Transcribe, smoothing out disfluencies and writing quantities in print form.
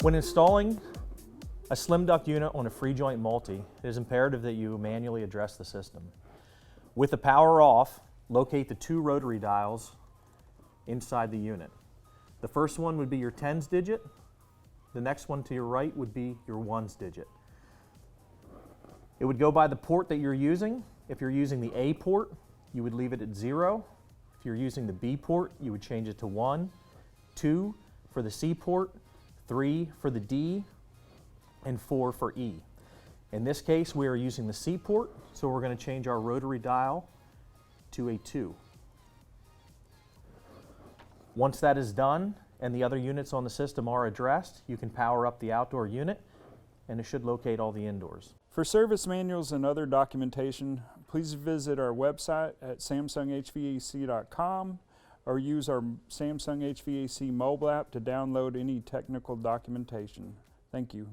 When installing a Slim Duct unit on a free joint multi, it is imperative that you manually address the system. With the power off, locate the 2 rotary dials inside the unit. The first one would be your tens digit. The next one to your right would be your ones digit. It would go by the port that you're using. If you're using the A port, you would leave it at 0. If you're using the B port, you would change it to 1, 2 for the C port, 3 for the D, and 4 for E. In this case, we are using the C port, so we're going to change our rotary dial to a 2. Once that is done and the other units on the system are addressed, you can power up the outdoor unit and it should locate all the indoors. For service manuals and other documentation, please visit our website at samsunghvac.com or use our Samsung HVAC mobile app to download any technical documentation. Thank you.